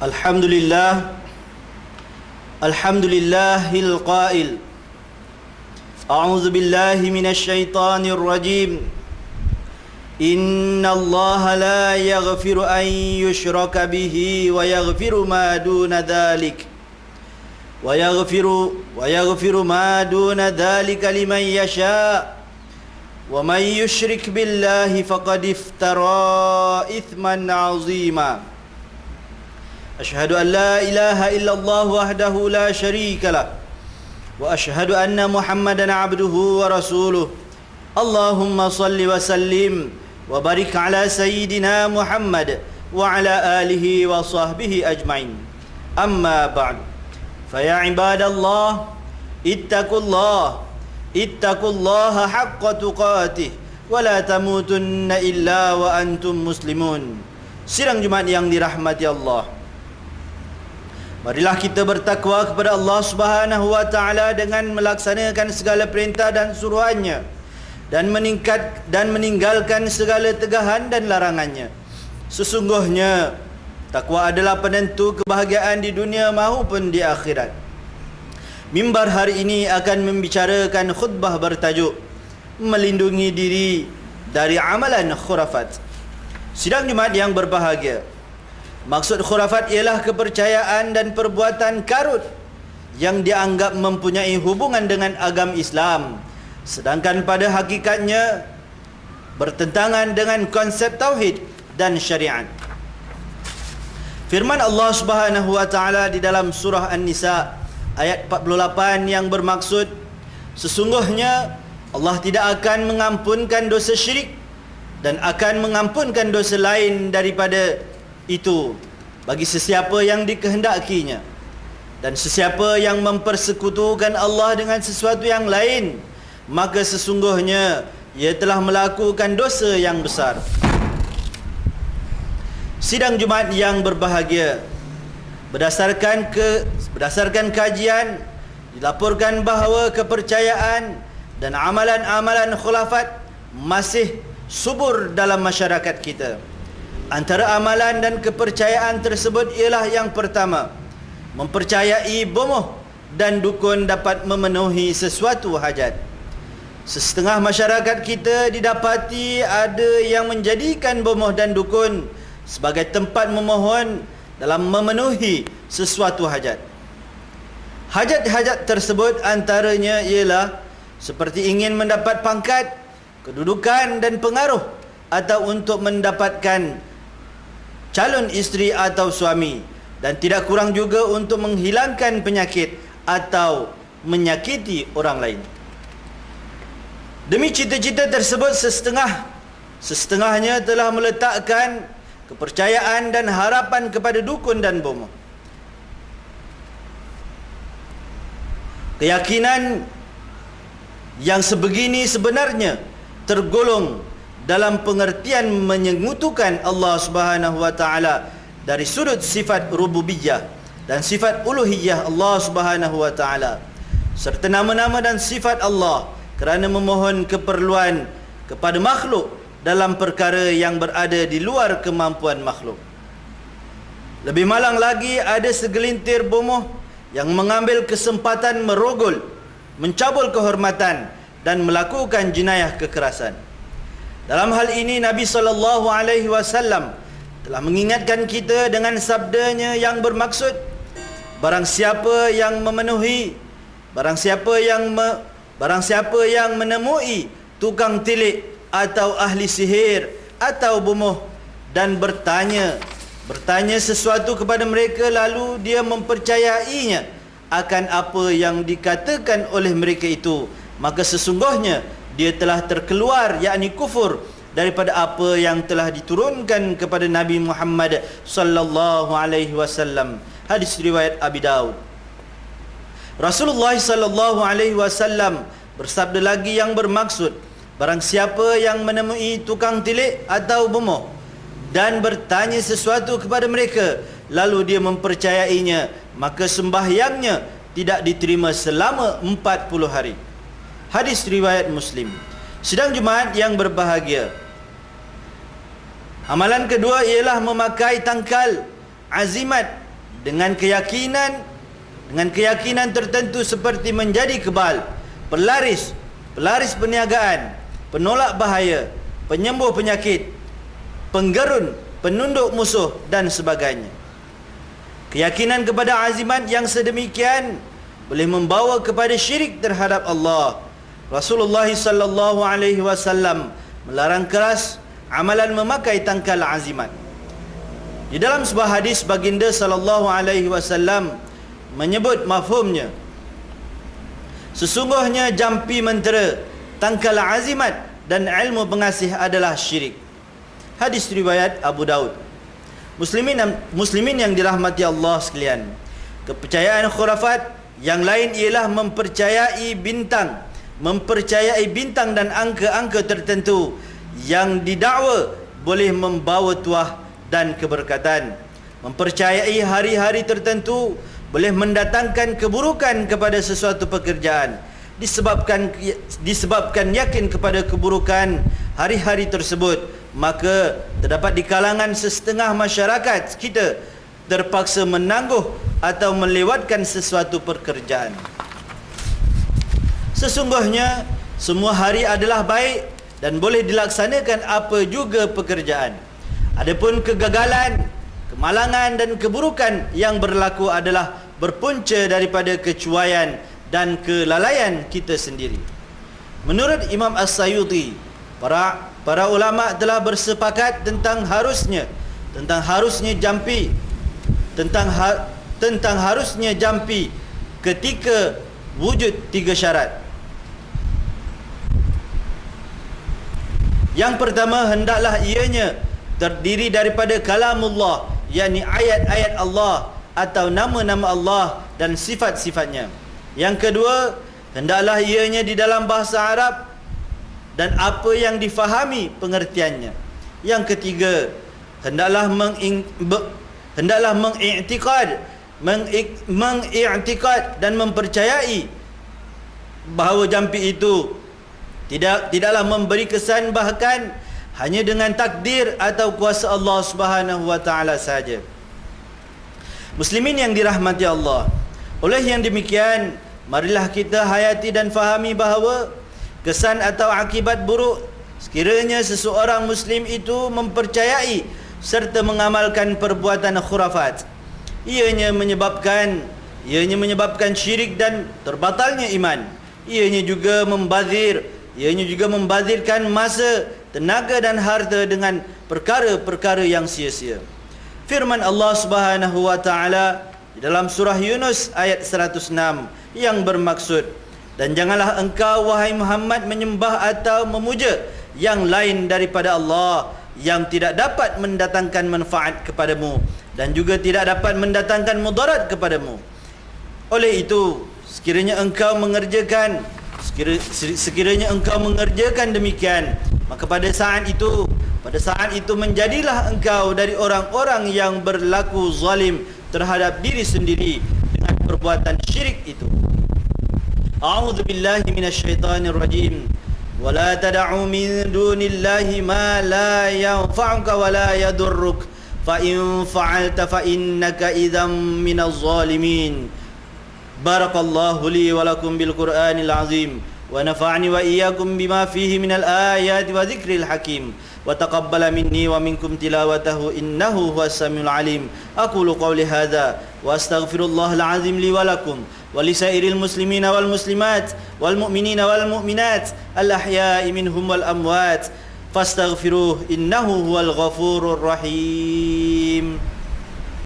Alhamdulillah, Alhamdulillahil qail, A'udzu billahi minasy syaithanir rajim. Inna Allah la yaghfiru an yushraka bihi wa yaghfiru ma duna dhalik wa yaghfiru ma duna dhalika liman yasha wa man yushrik billahi faqad iftara ithman 'azima. Asyhadu an la ilaha illallah wahdahu la syarika lah wa asyhadu anna Muhammadan abduhu wa rasuluh. Allahumma salli wa sallim wa barik ala sayyidina Muhammad wa ala alihi wa sahbihi ajma'in. Amma ba'd. Fa ya ibadallah, ittaqullaha haqqa tuqatih wa la tamutunna illa wa antum muslimun. Sidang Jumaat yang dirahmati Allah, marilah kita bertakwa kepada Allah Subhanahu wa taala dengan melaksanakan segala perintah dan suruhannya dan meninggalkan segala tegahan dan larangannya. Sesungguhnya takwa adalah penentu kebahagiaan di dunia maupun di akhirat. Mimbar hari ini akan membicarakan khutbah bertajuk melindungi diri dari amalan khurafat. Sidang Jumaat yang berbahagia, maksud khurafat ialah kepercayaan dan perbuatan karut yang dianggap mempunyai hubungan dengan agama Islam, sedangkan pada hakikatnya bertentangan dengan konsep tauhid dan syariat. Firman Allah Subhanahu wa taala di dalam surah An-Nisa ayat 48 yang bermaksud, sesungguhnya Allah tidak akan mengampunkan dosa syirik dan akan mengampunkan dosa lain daripada itu bagi sesiapa yang dikehendakinya, dan sesiapa yang mempersekutukan Allah dengan sesuatu yang lain, maka sesungguhnya ia telah melakukan dosa yang besar. Sidang Jumaat yang berbahagia, berdasarkan kajian dilaporkan bahawa kepercayaan dan amalan-amalan khulafat masih subur dalam masyarakat kita. Antara amalan dan kepercayaan tersebut ialah yang pertama, mempercayai bomoh dan dukun dapat memenuhi sesuatu hajat. Setengah masyarakat kita didapati ada yang menjadikan bomoh dan dukun sebagai tempat memohon dalam memenuhi sesuatu hajat. Hajat-hajat tersebut antaranya ialah seperti ingin mendapat pangkat, kedudukan dan pengaruh, atau untuk mendapatkan calon isteri atau suami, dan tidak kurang juga untuk menghilangkan penyakit atau menyakiti orang lain. Demi cita-cita tersebut, setengahnya telah meletakkan kepercayaan dan harapan kepada dukun dan bomoh. Keyakinan yang sebegini sebenarnya tergolong dalam pengertian menyekutukan Allah Subhanahu wa taala dari sudut sifat rububiyah dan sifat uluhiyah Allah Subhanahu wa taala, serta nama-nama dan sifat Allah kerana memohon keperluan kepada makhluk dalam perkara yang berada di luar kemampuan makhluk. Lebih malang lagi, ada segelintir bomoh yang mengambil kesempatan merogol, mencabul kehormatan dan melakukan jenayah kekerasan. Dalam hal ini Nabi SAW telah mengingatkan kita dengan sabdanya yang bermaksud, barang siapa yang menemui tukang tilik atau ahli sihir atau bomoh dan bertanya sesuatu kepada mereka, lalu dia mempercayainya akan apa yang dikatakan oleh mereka itu, maka sesungguhnya dia telah terkeluar, yakni kufur, daripada apa yang telah diturunkan kepada Nabi Muhammad sallallahu alaihi wasallam. Hadis riwayat Abi Daud. Rasulullah sallallahu alaihi wasallam bersabda lagi yang bermaksud, barang siapa yang menemui tukang tilik atau bomoh dan bertanya sesuatu kepada mereka, lalu dia mempercayainya, maka sembahyangnya tidak diterima selama 40 hari. Hadis riwayat Muslim. Sidang Jumaat yang berbahagia, amalan kedua ialah memakai tangkal azimat dengan keyakinan tertentu seperti menjadi kebal, pelaris perniagaan, penolak bahaya, penyembuh penyakit, penggerun, penunduk musuh dan sebagainya. Keyakinan kepada azimat yang sedemikian boleh membawa kepada syirik terhadap Allah. Rasulullah sallallahu alaihi wasallam melarang keras amalan memakai tangkal azimat. Di dalam sebuah hadis baginda sallallahu alaihi wasallam menyebut mafhumnya. Sesungguhnya jampi mentera, tangkal azimat dan ilmu pengasih adalah syirik. Hadis riwayat Abu Daud. Muslimin yang dirahmati Allah sekalian, kepercayaan khurafat yang lain ialah mempercayai bintang dan angka-angka tertentu yang didakwa boleh membawa tuah dan keberkatan. Mempercayai hari-hari tertentu boleh mendatangkan keburukan kepada sesuatu pekerjaan disebabkan yakin kepada keburukan hari-hari tersebut, maka terdapat di kalangan setengah masyarakat kita terpaksa menangguh atau melewatkan sesuatu pekerjaan. Sesungguhnya semua hari adalah baik dan boleh dilaksanakan apa juga pekerjaan. Adapun kegagalan, kemalangan dan keburukan yang berlaku adalah berpunca daripada kecuaian dan kelalaian kita sendiri. Menurut Imam As-Sayuti, para ulama telah bersepakat tentang harusnya jampi ketika wujud 3 syarat. Yang pertama, hendaklah ianya terdiri daripada kalamullah, yakni ayat-ayat Allah atau nama-nama Allah dan sifat-sifatnya. Yang kedua, hendaklah ianya di dalam bahasa Arab dan apa yang difahami pengertiannya. Yang ketiga, hendaklah mengiktikad dan mempercayai bahawa jampi itu tidaklah memberi kesan bahkan hanya dengan takdir atau kuasa Allah Subhanahu wa taala saja. Muslimin yang dirahmati Allah, oleh yang demikian, marilah kita hayati dan fahami bahawa kesan atau akibat buruk sekiranya seseorang Muslim itu mempercayai serta mengamalkan perbuatan khurafat, ianya menyebabkan syirik dan terbatalnya iman. Ianya juga membazirkan masa, tenaga dan harta dengan perkara-perkara yang sia-sia. Firman Allah Subhanahu wa taala di dalam surah Yunus ayat 106 yang bermaksud, dan janganlah engkau wahai Muhammad menyembah atau memuja yang lain daripada Allah yang tidak dapat mendatangkan manfaat kepadamu dan juga tidak dapat mendatangkan mudarat kepadamu. Oleh itu, sekiranya engkau mengerjakan demikian, maka pada saat itu menjadilah engkau dari orang-orang yang berlaku zalim terhadap diri sendiri dengan perbuatan syirik itu. A'udzu billahi minasyaitonir rajim. Wala tad'u min dunillahi ma la yanfa'uka wa la yadurruk fa in fa'alta fa innaka idzam minaz zalimin. Barakallahu li wa lakum bil Qur'anil azim wa nafa'ani wa iyyakum bima fihi minal ayati wa dzikril hakim wa taqabbala minni wa minkum tilawatahu innahu huwas samiul alim. Aqulu qawli hadza wa astaghfirullahal azim li wa lakum wa lisairil muslimina wal muslimat wal mu'minina wal mu'minat al ahya'i minhum wal amwat fastaghfiruhu innahu huwal ghafurur rahim.